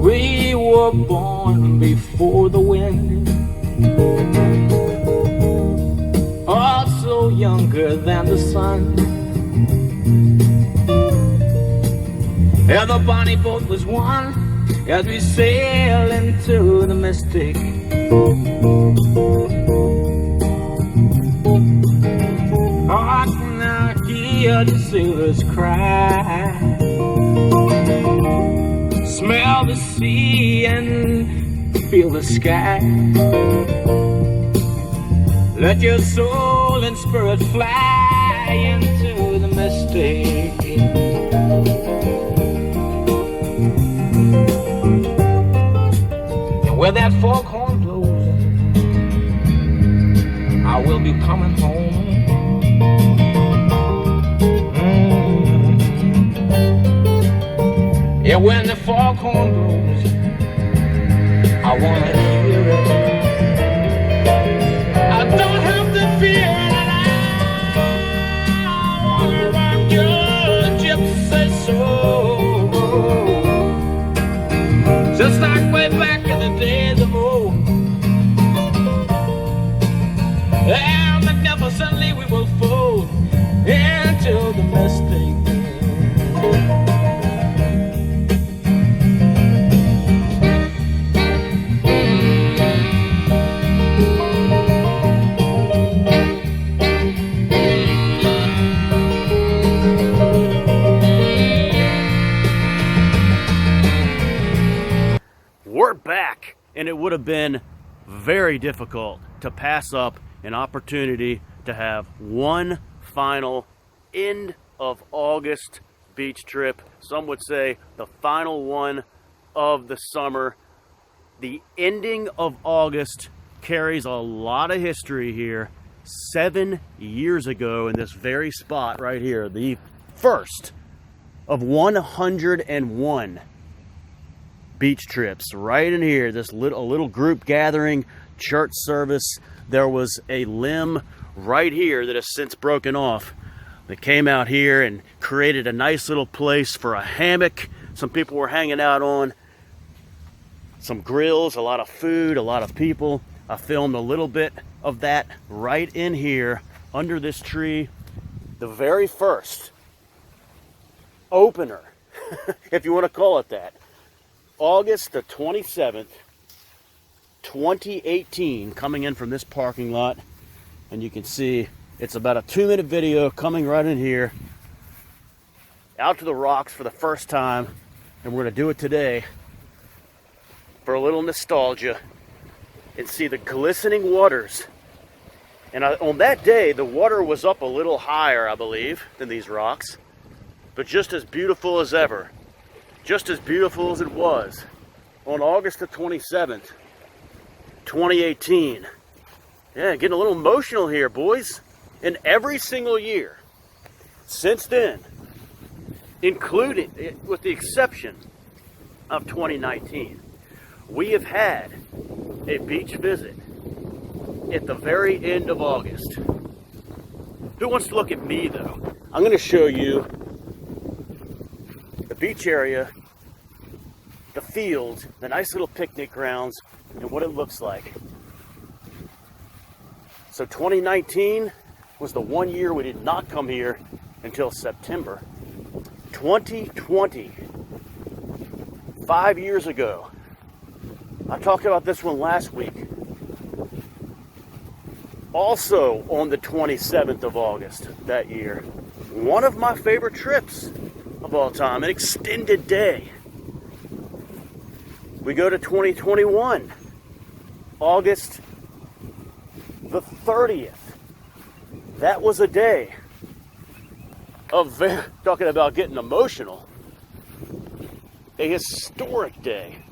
We were born before the wind, also younger than the sun. And the bonnie boat was one as we sail into the mystic. I can now hear the sailors cry, smell the sea and feel the sky. Let your soul and spirit fly into the mystic. And where that foghorn blows, I will be coming home. Yeah, when the foghorn blows, I wanna hear it. I don't have to fear it. I wanna rock your gypsy soul, just like way back in the days of old. And magnificently we will fold into the mystic. We're back, and it would have been very difficult to pass up an opportunity to have one final end of August beach trip. Some would say the final one of the summer. The ending of August carries a lot of history here. 7 years ago in this very spot right here, the first of 101 beach trips right in here. This little group gathering, church service. There was a limb right here that has since broken off that came out here and created a nice little place for a hammock. Some people were hanging out on some grills, a lot of food, a lot of people. I filmed a little bit of that right in here under this tree. The very first opener, if you want to call it that. August the 27th, 2018, coming in from this parking lot. And you can see it's about a 2-minute video coming right in here. Out to the rocks for the first time. And we're going to do it today for a little nostalgia and see the glistening waters. And on that day, the water was up a little higher, I believe, than these rocks. But just as beautiful as ever. Just as beautiful as it was on August the 27th, 2018. Yeah, getting a little emotional here, boys. And every single year since then, including, with the exception of 2019, we have had a beach visit at the very end of August. Who wants to look at me, though? I'm going to show you the beach area, the fields, the nice little picnic grounds, and what it looks like. So 2019 was the one year we did not come here until September. 2020, 5 years ago. I talked about this one last week. Also on the 27th of August that year. One of my favorite trips of all time, an extended day. We go to 2021, August the 30th. That was a day of, talking about getting emotional, a historic day.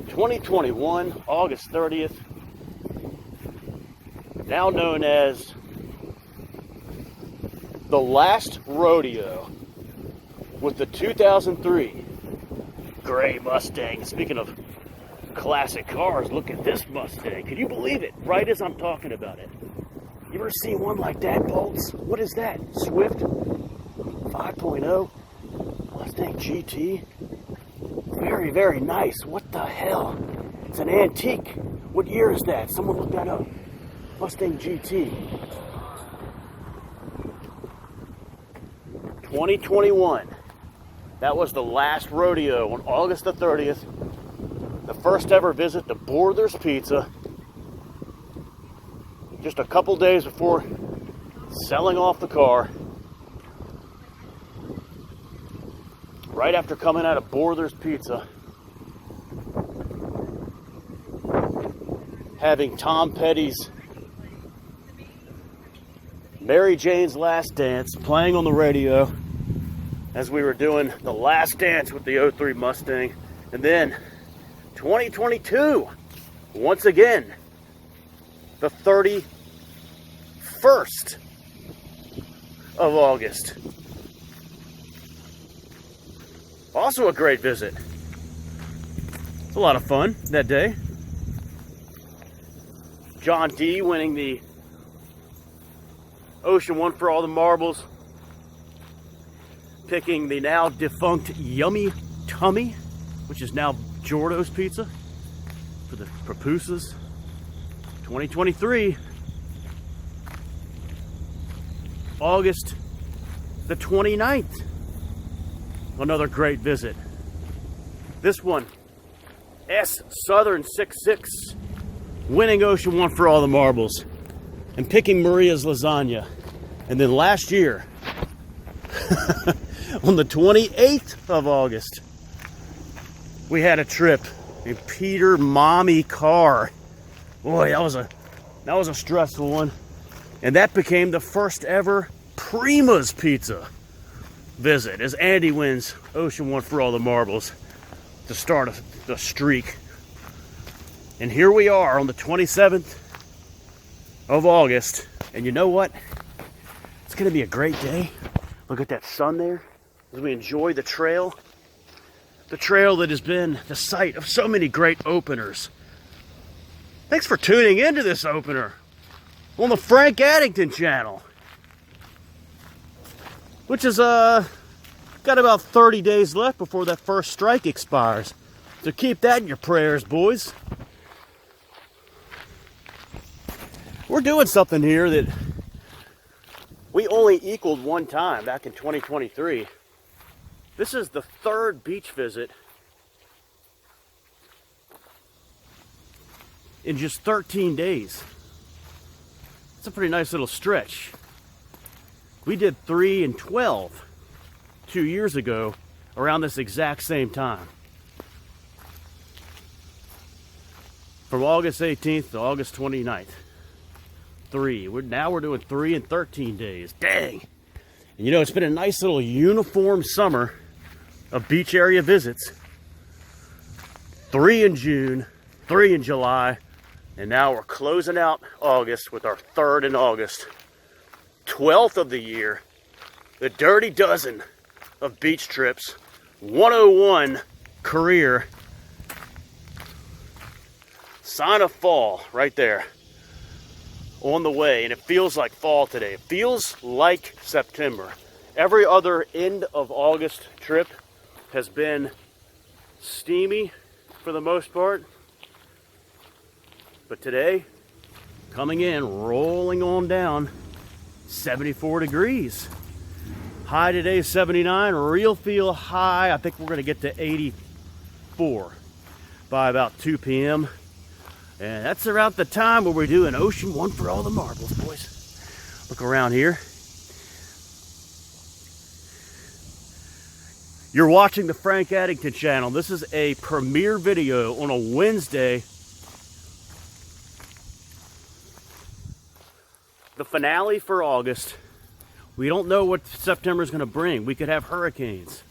2021, August 30th, now known as the last rodeo with the 2003 gray Mustang. Speaking of classic cars, look at this Mustang. Can you believe it? Right as I'm talking about it. You ever seen one like that, Bolts? What is that? Swift 5.0 Mustang GT? Very, very nice. What the hell? It's an antique. What year is that? Someone look that up. Mustang GT. 2021. That was the last rodeo on August the 30th. The first ever visit to Borthers Pizza. Just a couple days before selling off the car. Right after coming out of Borthers Pizza. Having Tom Petty's Mary Jane's Last Dance playing on the radio as we were doing the last dance with the 03 Mustang. And then 2022, once again, the 31st of August. Also a great visit. It's a lot of fun that day. John D winning the Ocean One for All the Marbles. Picking the now defunct Yummy Tummy, which is now Jordo's Pizza for the Pupusas. 2023, August the 29th. Another great visit. This one, S Southern 66, winning Ocean One for All the Marbles and picking Maria's Lasagna. And then last year, on the 28th of August, we had a trip in Peter Mommy car. Boy, that was a stressful one. And that became the first ever Prima's Pizza visit as Andy wins Ocean One for All the Marbles to start the streak. And here we are on the 27th of August. And you know what? It's going to be a great day. Look at that sun there as we enjoy the trail. The trail that has been the site of so many great openers. Thanks for tuning into this opener on the Frank Addington channel, which is got about 30 days left before that first strike expires. So keep that in your prayers, boys. We're doing something here that we only equaled one time back in 2023. This is the third beach visit in just 13 days. It's a pretty nice little stretch. We did 3 and 12 2 years ago around this exact same time. From August 18th to August 29th. 3. Now we're doing 3 and 13 days. Dang! And you know, it's been a nice little uniform summer of beach area visits. 3 in June, 3 in July, and now we're closing out August with our 3rd in August. 12th of the year, the Dirty Dozen of beach trips, 101 career. Sign of fall right there on the way, and it feels like fall today. It feels like September. Every other end of August trip has been steamy for the most part. But today, coming in, rolling on down, 74 degrees. High today is 79, real feel high. I think we're gonna get to 84 by about 2 p.m. And that's around the time where we're doing Ocean One for All the Marbles, boys. Look around here. You're watching the Frank Addington channel. This is a premiere video on a Wednesday. The finale for August. We don't know what September is going to bring. We could have hurricanes.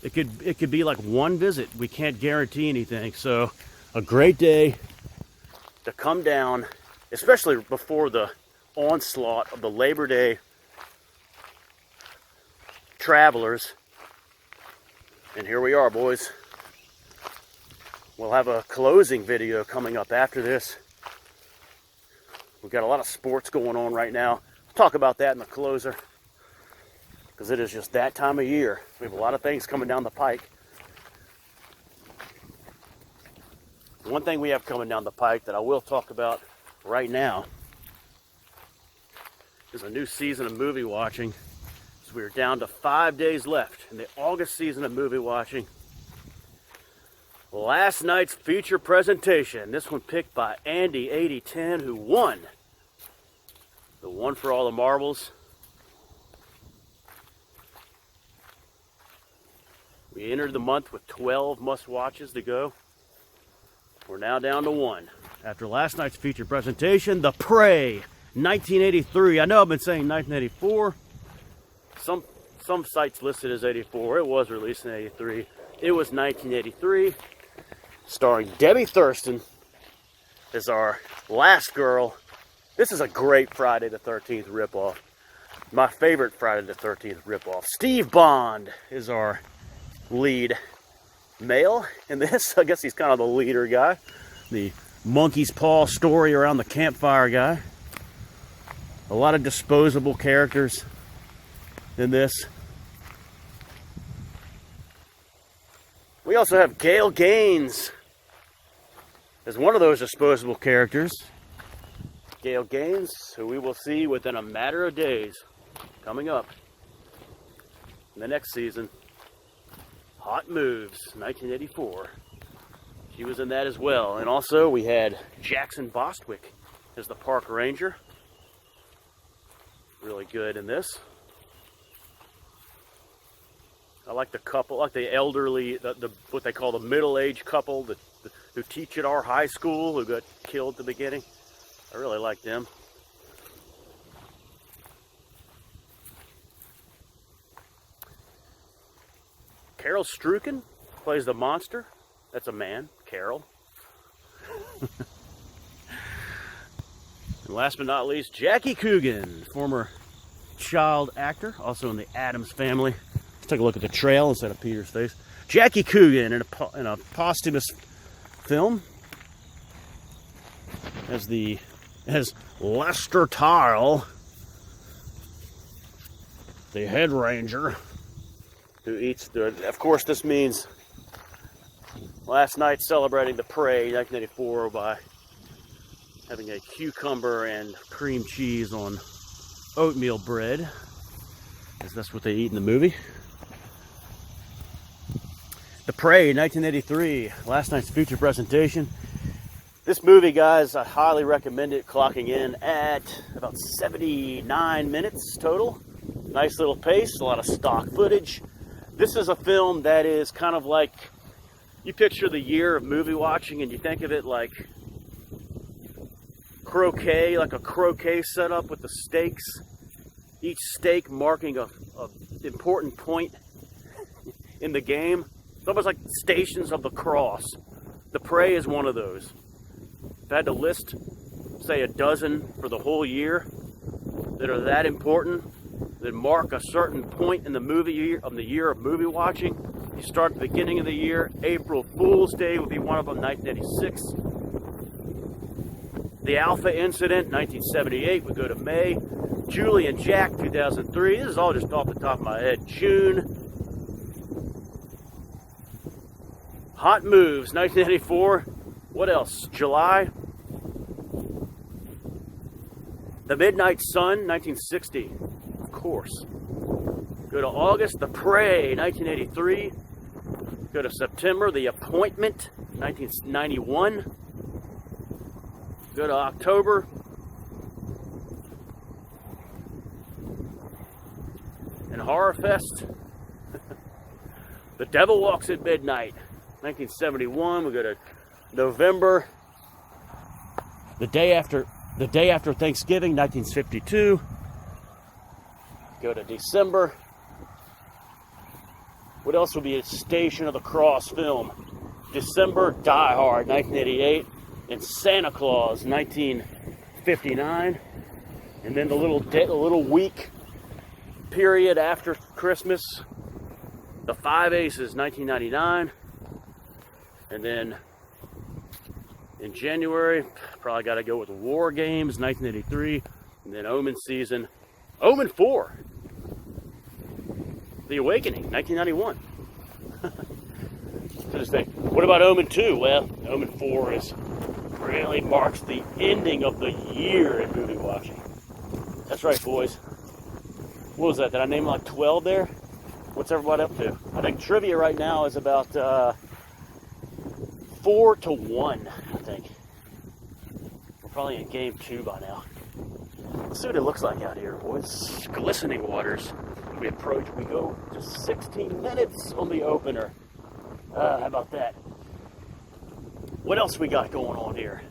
It could be like one visit. We can't guarantee anything. So a great day to come down, especially before the onslaught of the Labor Day travelers. And here we are, boys. We'll have a closing video coming up after this We've got a lot of sports going on right now. We'll talk about that in the closer, because it is just that time of year. We have a lot of things coming down the pike. One thing we have coming down the pike that I will talk about right now is a new season of movie watching. So we're down to 5 days left in the August season of movie watching. Last night's feature presentation, this one picked by Andy 8010, who won the One for All the Marbles. We entered the month with 12 must-watches to go. We're now down to one. After last night's feature presentation, The Prey, 1983. I know I've been saying 1984. Some sites listed as 84. It was released in 83. It was 1983. Starring Debbie Thurston as our last girl. This is a great Friday the 13th ripoff. My favorite Friday the 13th ripoff. Steve Bond is our lead male in this. I guess he's kind of the leader guy. The monkey's paw story around the campfire guy. A lot of disposable characters in this. We also have Gail Gaines as one of those disposable characters. Gail Gaines, who we will see within a matter of days, coming up in the next season. Hot Moves, 1984. She was in that as well. And also we had Jackson Bostwick as the park ranger. Really good in this. I like the couple, I like the elderly, what they call the middle-aged couple who teach at our high school, who got killed at the beginning. I really like them. Carol Struken plays the monster. That's a man, Carol. And last but not least, Jackie Coogan, former child actor, also in the Addams Family. Let's take a look at the trail instead of Peter's face. Jackie Coogan in a posthumous film as Lester Tile, the head ranger, who eats the. Of course, this means last night celebrating The Prey, 1984, by having a cucumber and cream cheese on oatmeal bread, because that's what they eat in the movie. The Prey, 1983, last night's feature presentation. This movie, guys, I highly recommend it, clocking in at about 79 minutes total. Nice little pace, a lot of stock footage. This is a film that is kind of like, you picture the year of movie watching and you think of it like croquet, like a croquet setup with the stakes. Each stake marking a important point in the game. It's almost like Stations of the Cross. The Prey is one of those. If I had to list, say, a dozen for the whole year that are that important, that mark a certain point in the movie year, of the year of movie watching. You start at the beginning of the year. April Fool's Day would be one of them, 1986. The Alpha Incident, 1978, would go to May. Julie and Jack, 2003. This is all just off the top of my head. June. Hot Moves, 1984. What else? July. The Midnight Sun, 1960. Of course. Go to August, The Prey, 1983. Go to September, The Appointment, 1991. Go to October. And Horror Fest. The Devil Walks at Midnight, 1971. We go to November. The day after Thanksgiving, 1952. Go to December. What else would be a Station of the Cross film? December, Die Hard, 1988. And Santa Claus, 1959. And then the little week period after Christmas, The Five Aces, 1999. And then In January, probably got to go with War Games, 1983, and then Omen season. Omen 4, The Awakening, 1991. Interesting. What about Omen 2? Well, Omen 4 really marks the ending of the year in movie watching. That's right, boys. What was that? Did I name like 12 there? What's everybody up to? I think trivia right now is about 4-1, I think. We're probably in game 2 by now. Let's see what it looks like out here, boys. Glistening waters. We go just 16 minutes on the opener. How about that? What else we got going on here?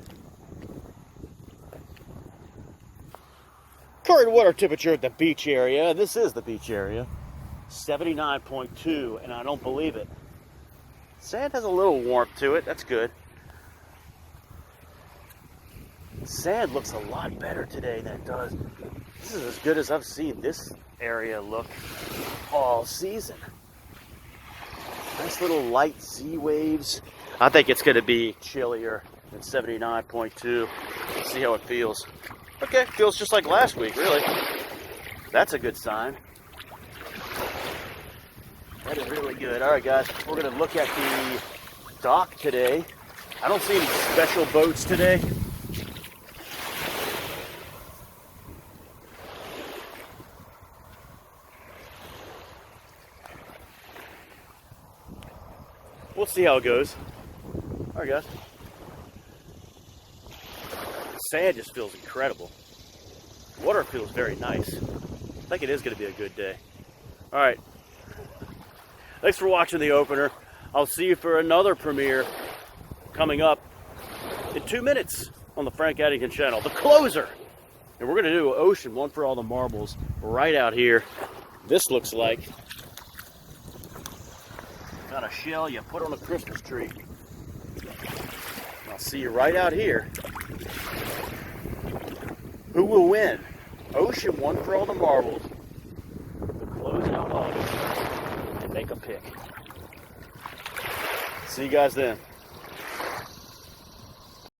Current water temperature at the beach area. This is the beach area. 79.2, and I don't believe it. Sand has a little warmth to it. That's good. Sand looks a lot better today than it does. This is as good as I've seen this area look all season. Nice little light sea waves. I think it's going to be chillier than 79.2. See how it feels. Okay, feels just like last week, really. That's a good sign. That is really good. All right, guys, we're going to look at the dock today. I don't see any special boats today. We'll see how it goes. All right, guys. The sand just feels incredible. Water feels very nice. I think it is going to be a good day. All right. Thanks for watching the opener. I'll see you for another premiere coming up in 2 minutes on the Frank Addington channel. The closer. And we're going to do Ocean, One for All the Marbles, right out here. This looks like kind of shell you put on a Christmas tree. I'll see you right out here. Who will win? Ocean, One for All the Marbles. The closeout August. And make a pick. See you guys then.